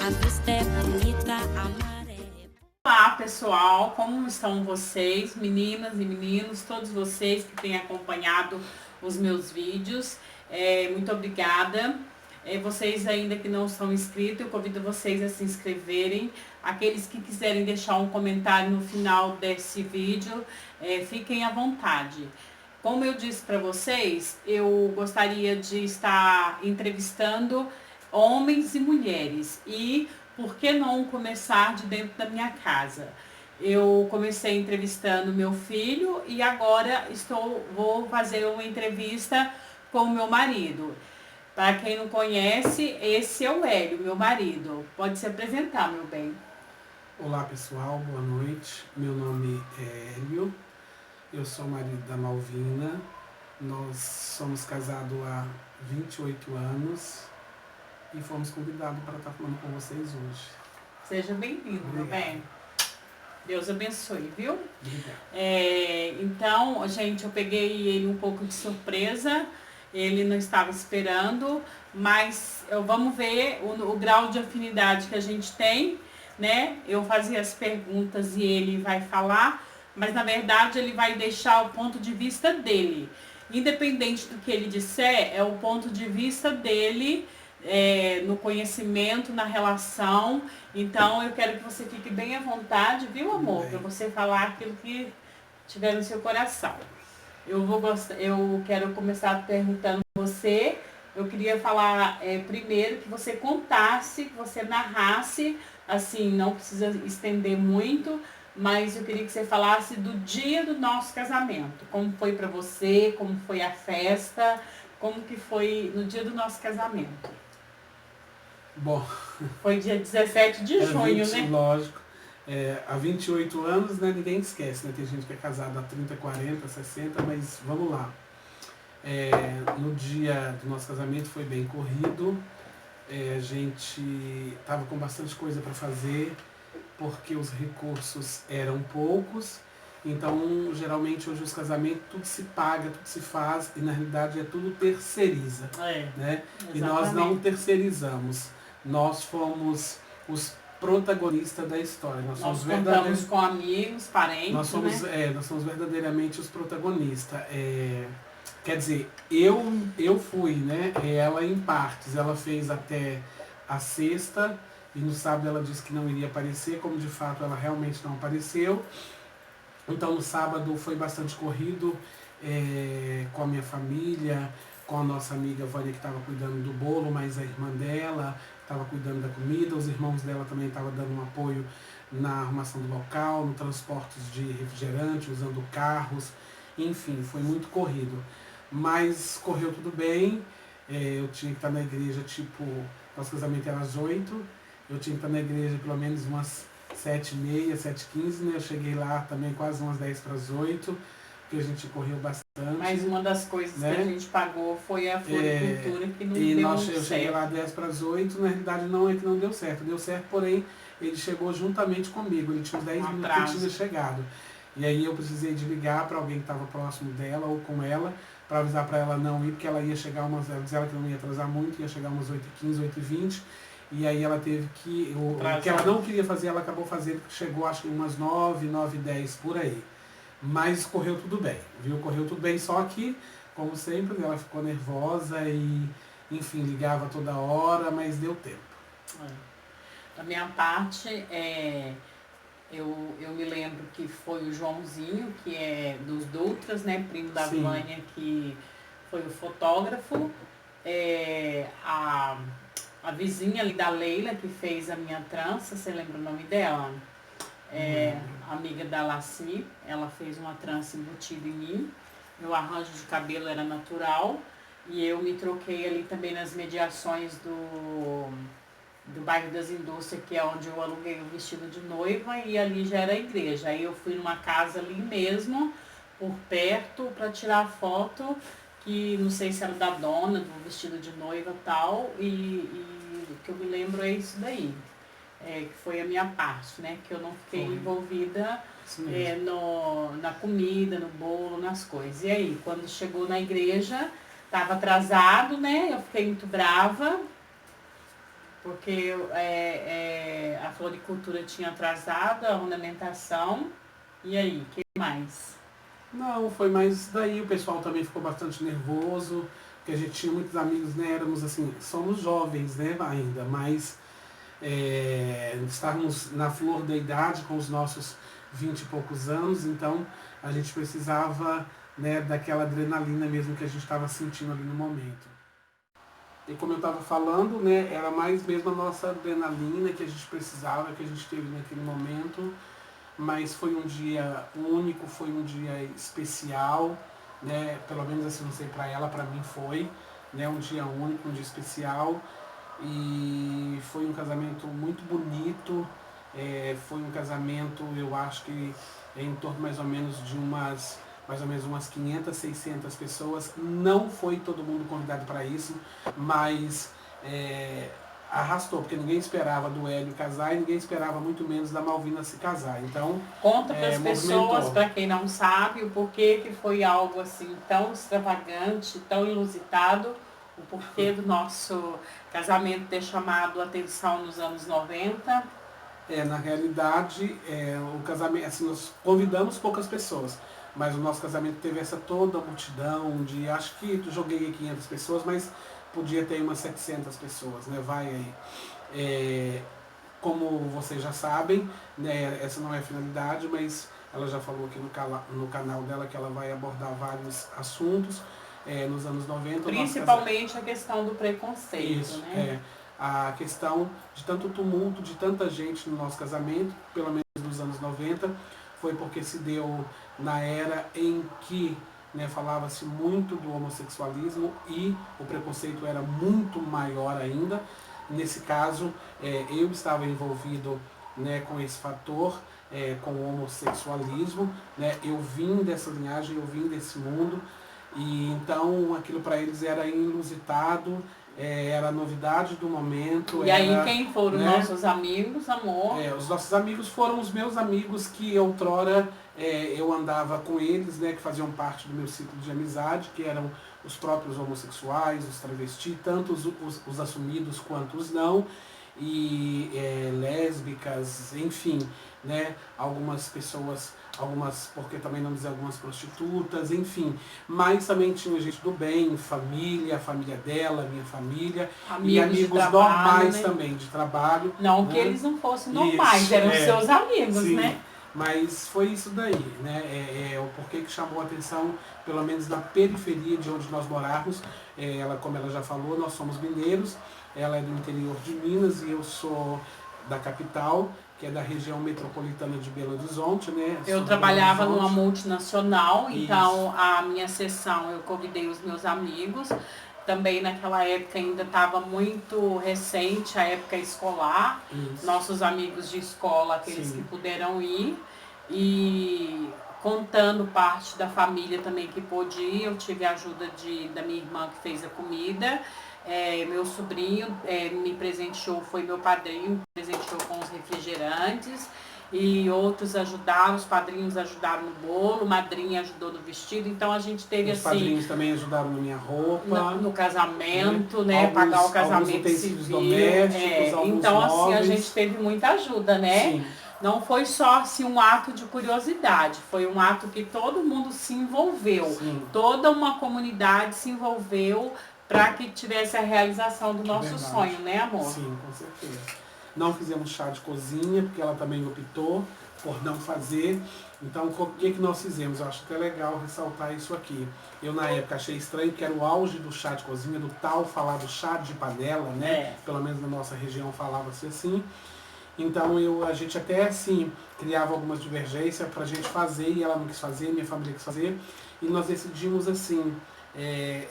A vista é bonita, a maré. Olá pessoal, como estão vocês, meninas e meninos, todos vocês que têm acompanhado os meus vídeos, muito obrigada. Vocês ainda que não são inscritos, eu convido vocês a se inscreverem. Aqueles que quiserem deixar um comentário no final desse vídeo, fiquem à vontade. Como eu disse para vocês, eu gostaria de estar entrevistando homens e mulheres e por que não começar de dentro da minha casa? Eu comecei entrevistando meu filho e agora vou fazer uma entrevista com o meu marido. Para quem não conhece, esse é o Hélio, meu marido. Pode se apresentar, meu bem. Olá pessoal, boa noite. Meu nome é Hélio, eu sou marido da Malvina. Nós somos casados há 28 anos e fomos convidados para estar falando com vocês hoje. Seja bem-vindo, meu bem. Deus abençoe, viu? Obrigado. Então, gente, eu peguei ele um pouco de surpresa. Ele não estava esperando, mas vamos ver o grau de afinidade que a gente tem, né? Eu fazia as perguntas e ele vai falar, mas na verdade ele vai deixar o ponto de vista dele. Independente do que ele disser, é o ponto de vista dele, no conhecimento, na relação. Então eu quero que você fique bem à vontade, viu, amor? Para você falar aquilo que tiver no seu coração. Eu quero começar perguntando você. Eu queria falar primeiro que você contasse, que você narrasse, assim, não precisa estender muito, mas eu queria que você falasse do dia do nosso casamento. Como foi para você, como foi a festa, como que foi no dia do nosso casamento. Bom, Foi dia 17 de junho, 20, né? lógico. Há 28 anos, né, ninguém esquece, né? Tem gente que é casada há 30, 40, 60, mas vamos lá. No dia do nosso casamento foi bem corrido. A gente estava com bastante coisa para fazer, porque os recursos eram poucos. Então, geralmente, hoje os casamentos, tudo se paga, tudo se faz, e na realidade é tudo terceiriza. Né? E nós não terceirizamos. Nós fomos os protagonistas da história. Nós contamos com amigos, parentes, nós somos, né? nós somos verdadeiramente os protagonistas. Quer dizer, eu fui, né? Ela em partes. Ela fez até a sexta, e no sábado ela disse que não iria aparecer, como de fato ela realmente não apareceu. Então no sábado foi bastante corrido, com a minha família, com a nossa amiga Vânia, que estava cuidando do bolo, mas a irmã dela estava cuidando da comida, os irmãos dela também estavam dando um apoio na arrumação do local, no transporte de refrigerante, usando carros, enfim, foi muito corrido. Mas correu tudo bem, eu tinha que estar na igreja, nosso casamento era às 8, eu tinha que estar na igreja pelo menos umas 7h30, 7h15, né? Eu cheguei lá também quase umas 10 para as 8, porque a gente correu bastante. Mas uma das coisas, né, que a gente pagou foi a floricultura, que não deu certo. Eu cheguei lá 10 para as 8, na realidade não é que não deu certo. Deu certo, porém, ele chegou juntamente comigo, ele tinha uns 10 minutos que tinha chegado. E aí eu precisei de ligar para alguém que estava próximo dela ou com ela, para avisar para ela não ir, porque ela ia chegar ela disse ela que não ia atrasar muito, ia chegar umas 8h15, 8h20. E aí ela teve que, o que ela não queria fazer, ela acabou fazendo, chegou acho que umas 9, 9h10 por aí. Mas correu tudo bem, viu? Correu tudo bem, só que, como sempre, ela ficou nervosa e, enfim, ligava toda hora, mas deu tempo. Da minha parte, eu me lembro que foi o Joãozinho, que é dos Dutras, né? Primo da Vânia, que foi o fotógrafo. A vizinha ali da Leila, que fez a minha trança, você lembra o nome dela? Amiga da Laci, ela fez uma trança embutida em mim. Meu arranjo de cabelo era natural e eu me troquei ali também nas mediações do bairro das Indústrias, que é onde eu aluguei o vestido de noiva, e ali já era a igreja. Aí eu fui numa casa ali mesmo, por perto, para tirar foto, que não sei se era da dona do vestido de noiva e tal, e o que eu me lembro é isso daí. Que foi a minha parte, né? Que eu não fiquei envolvida na comida, no bolo, nas coisas. E aí, quando chegou na igreja, estava atrasado, né? Eu fiquei muito brava, porque a floricultura tinha atrasado, a ornamentação. E aí, o que mais? Não, foi mais isso daí. O pessoal também ficou bastante nervoso, porque a gente tinha muitos amigos, né? Éramos assim, somos jovens, né, ainda, mas estávamos na flor da idade com os nossos 20 e poucos anos, então a gente precisava, né, daquela adrenalina mesmo que a gente estava sentindo ali no momento. E como eu estava falando, né, era mais mesmo a nossa adrenalina que a gente precisava, que a gente teve naquele momento, mas foi um dia único, foi um dia especial, né, pelo menos assim, não sei para ela, para mim foi, né, um dia único, um dia especial, e foi um casamento muito bonito, foi um casamento, eu acho que em torno mais ou menos de umas 500, 600 pessoas. Não foi todo mundo convidado para isso, mas arrastou, porque ninguém esperava do Hélio casar e ninguém esperava muito menos da Malvina se casar. Então, conta para as pessoas, para quem não sabe, o porquê que foi algo assim tão extravagante, tão inusitado, o porquê do nosso casamento ter chamado a atenção nos anos 90. Na realidade, o casamento, assim, nós convidamos poucas pessoas, mas o nosso casamento teve essa toda multidão de, acho que joguei 500 pessoas, mas podia ter umas 700 pessoas, né? Vai aí. Como vocês já sabem, né, essa não é a finalidade, mas ela já falou aqui no canal dela que ela vai abordar vários assuntos nos anos 90. Principalmente a questão do preconceito, isso, né? A questão de tanto tumulto, de tanta gente no nosso casamento, pelo menos nos anos 90, foi porque se deu na era em que, né, falava-se muito do homossexualismo e o preconceito era muito maior ainda. Nesse caso, eu estava envolvido, né, com esse fator, com o homossexualismo, né? Eu vim dessa linhagem, eu vim desse mundo, e então aquilo para eles era inusitado, era a novidade do momento. E aí quem foram, né, nossos amigos, amor? Os nossos amigos foram os meus amigos que outrora eu andava com eles, né, que faziam parte do meu ciclo de amizade, que eram os próprios homossexuais, os travestis, tanto os assumidos quanto os não, e lésbicas, enfim, né, algumas pessoas, porque também não dizer algumas prostitutas, enfim, mas também tinha gente do bem, a família dela, minha família, e amigos trabalho, normais, né, também, de trabalho. Não, né, que eles não fossem normais, isso, eram seus amigos, sim, né? Mas foi isso daí, né? O porquê que chamou a atenção, pelo menos na periferia de onde nós morávamos. Como ela já falou, nós somos mineiros, ela é do interior de Minas e eu sou da capital, que é da região metropolitana de Belo Horizonte, né? Eu trabalhava numa multinacional, isso, então a minha sessão eu convidei os meus amigos. Também naquela época ainda estava muito recente, a época escolar. Isso. Nossos amigos de escola, aqueles, sim, que puderam ir. E contando parte da família também que pôde ir, eu tive a ajuda da minha irmã que fez a comida. Meu sobrinho me presenteou, foi meu padrinho, me presenteou com os refrigerantes. E outros ajudaram, os padrinhos ajudaram no bolo, madrinha ajudou no vestido, então a gente teve os assim... Os padrinhos também ajudaram na minha roupa. No casamento, né? Pagar o casamento civil. Então assim, a gente teve muita ajuda, né? Sim. Não foi só assim, um ato de curiosidade, foi um ato que todo mundo se envolveu. Sim. Toda uma comunidade se envolveu para que tivesse a realização do nosso sonho, né, amor? Sim, com certeza. Não fizemos chá de cozinha, porque ela também optou por não fazer. Então, o que nós fizemos? Eu acho até legal ressaltar isso aqui. Eu, na época, achei estranho, que era o auge do chá de cozinha, do tal falar do chá de panela, né? Pelo menos na nossa região falava-se assim. Então, a gente até, assim, criava algumas divergências para a gente fazer, e ela não quis fazer, minha família quis fazer. E nós decidimos, assim,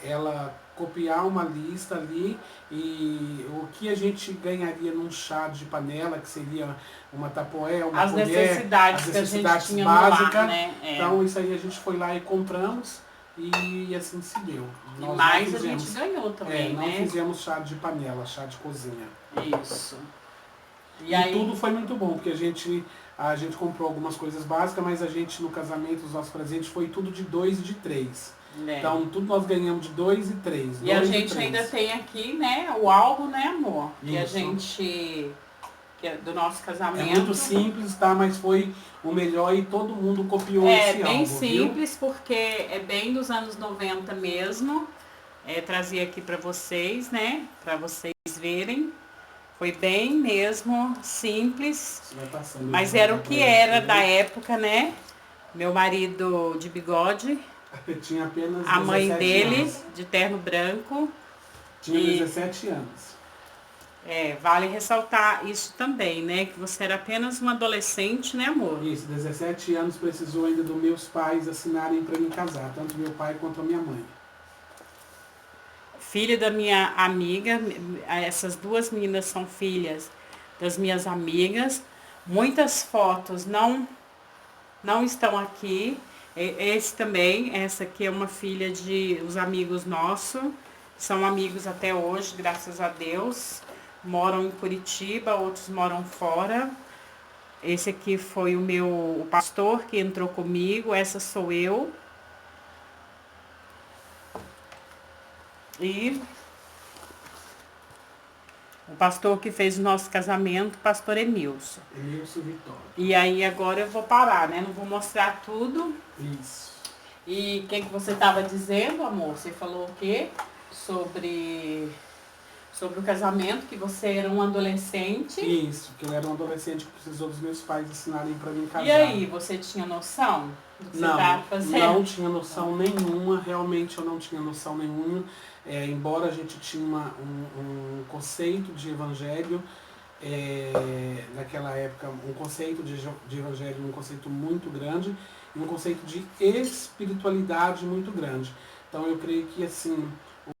ela copiar uma lista ali e o que a gente ganharia num chá de panela, que seria uma tapoé, uma as colher, necessidades as necessidades que a gente básicas, tinha no lar, né? Então isso aí a gente foi lá e compramos e assim se deu. E mais a gente ganhou também, não né? Não fizemos chá de panela, chá de cozinha. Isso. E aí... tudo foi muito bom, porque a gente comprou algumas coisas básicas, mas a gente no casamento, os nossos presentes, foi tudo de 2 e de 3. É. Então, tudo nós ganhamos de 2 e 3. E a gente ainda tem aqui, né, o álbum, né, amor? Que a Isso. gente, que é do nosso É casamento. muito simples, tá? Mas foi o melhor e todo mundo copiou esse álbum, bem viu? simples, porque é bem dos anos 90 mesmo. Trazia aqui pra vocês, né, pra vocês verem. Foi bem mesmo simples, Você vai passando mas aí, era o pra que era você. da época, né? Meu marido de bigode, Tinha apenas a mãe 17 dele anos. de terno branco. Tinha E- 17 anos. Vale ressaltar isso também, né? Que você era apenas um adolescente, né, amor? Isso, 17 anos precisou ainda dos meus pais assinarem para me casar, tanto meu pai quanto a minha mãe. Filha da minha amiga, essas duas meninas são filhas das minhas amigas. Muitas fotos não estão aqui. Esse também, essa aqui é uma filha de os amigos nossos. São amigos até hoje, graças a Deus. Moram em Curitiba, outros moram fora. Esse aqui foi o pastor que entrou comigo, essa sou eu. E o pastor que fez o nosso casamento, pastor Emilson. Emilson Vitória. E aí agora eu vou parar, né? Não vou mostrar tudo. Isso. E o que você estava dizendo, amor? Você falou o quê? Sobre o casamento, que você era um adolescente. Isso, que eu era um adolescente que precisou dos meus pais assinarem para me casar. E aí, você tinha noção do que você estava fazendo? Não tinha noção nenhuma, realmente eu não tinha noção nenhuma. Embora a gente tinha um conceito de evangelho, naquela época, um conceito de evangelho, um conceito muito grande, e um conceito de espiritualidade muito grande. Então eu creio que assim,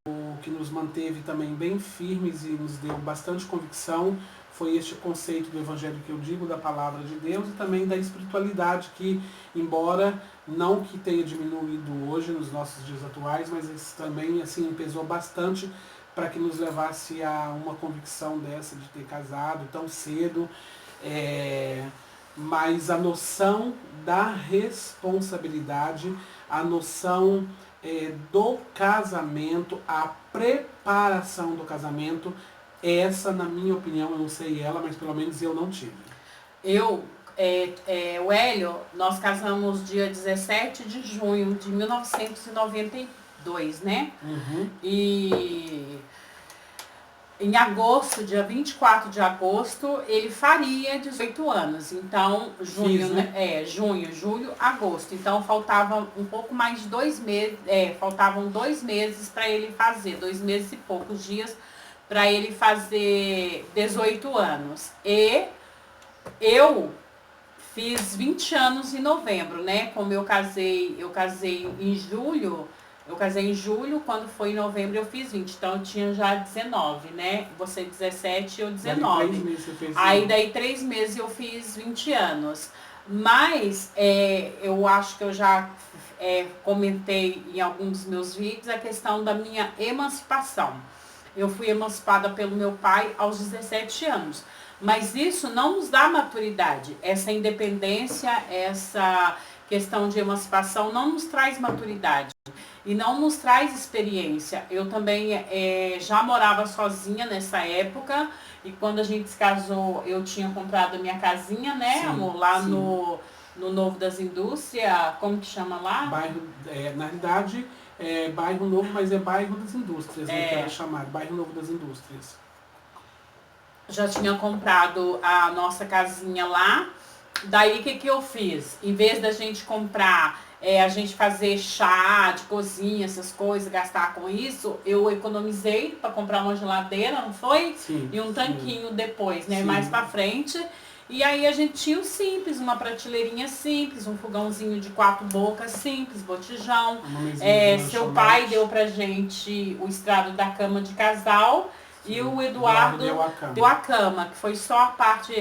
o que nos manteve também bem firmes e nos deu bastante convicção foi este conceito do evangelho que eu digo, da palavra de Deus, e também da espiritualidade que, embora não que tenha diminuído hoje nos nossos dias atuais, mas isso também assim pesou bastante para que nos levasse a uma convicção dessa de ter casado tão cedo, mas a noção da responsabilidade, a noção do casamento, a preparação do casamento, essa, na minha opinião, eu não sei ela, mas pelo menos eu não tive. O Hélio, nós casamos dia 17 de junho de 1992, né? Uhum. E em agosto, dia 24 de agosto, ele faria 18 anos. Então, junho, né? Junho, julho, agosto. Então, faltava um pouco mais de 2 meses, faltavam 2 meses para ele fazer, 2 meses e poucos dias para ele fazer 18 anos. E eu fiz 20 anos em novembro, né? Como eu casei em julho. Eu casei em julho, quando foi em novembro eu fiz 20, então eu tinha já 19, né? Você 17 e eu 19. Daí 3 meses você fez Aí daí 3 meses eu fiz 20 anos. Mas eu acho que eu já comentei em alguns dos meus vídeos a questão da minha emancipação. Eu fui emancipada pelo meu pai aos 17 anos. Mas isso não nos dá maturidade. Essa independência, essa questão de emancipação não nos traz maturidade. E não nos traz experiência. Eu também já morava sozinha nessa época. E quando a gente se casou, eu tinha comprado a minha casinha, né, Sim, amor? Lá sim. no Novo das Indústrias. Como que chama lá? Bairro, na realidade, é bairro novo, mas é bairro das indústrias, né, que era chamado, bairro novo das indústrias. Já tinha comprado a nossa casinha lá. Daí o que eu fiz? Em vez da gente comprar, a gente fazer chá de cozinha, essas coisas, gastar com isso, eu economizei para comprar uma geladeira, não foi? Sim, E um tanquinho depois, né? Sim. Mais pra frente. E aí a gente tinha o simples, uma prateleirinha simples, um fogãozinho de 4 bocas simples, botijão. Uma mesinha de Seu lanchonete. pai deu pra gente o estrado da cama de casal. E o Eduardo deu a cama, que foi só a parte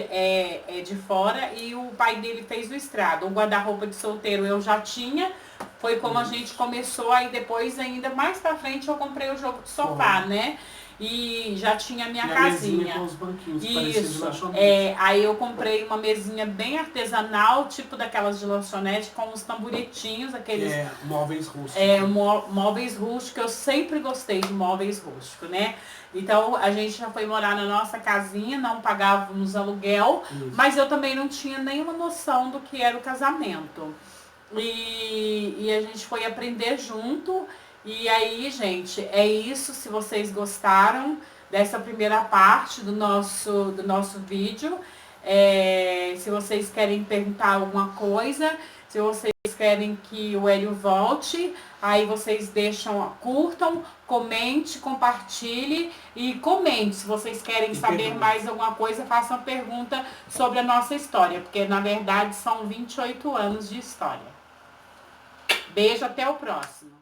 de fora, e o pai dele fez o estrado. O guarda-roupa de solteiro eu já tinha, foi como a gente começou, aí depois ainda mais pra frente eu comprei o jogo de sofá, né? e já tinha a minha E a casinha. mesinha com os banquinhos, que parecia de Isso, lanchonete. aí eu comprei uma mesinha bem artesanal, tipo daquelas de lanchonete, com os tamburetinhos, aqueles Móveis rústicos. móveis rústicos. Eu sempre gostei de móveis rústicos, né? Então a gente já foi morar na nossa casinha, não pagávamos aluguel, Isso. mas eu também não tinha nenhuma noção do que era o casamento. E a gente foi aprender junto. E aí, gente, é isso. Se vocês gostaram dessa primeira parte do nosso vídeo, se vocês querem perguntar alguma coisa, se vocês querem que o Hélio volte, aí vocês curtam, comente, compartilhe e comente. Se vocês querem saber mais alguma coisa, façam pergunta sobre a nossa história, porque na verdade são 28 anos de história. Beijo, até o próximo.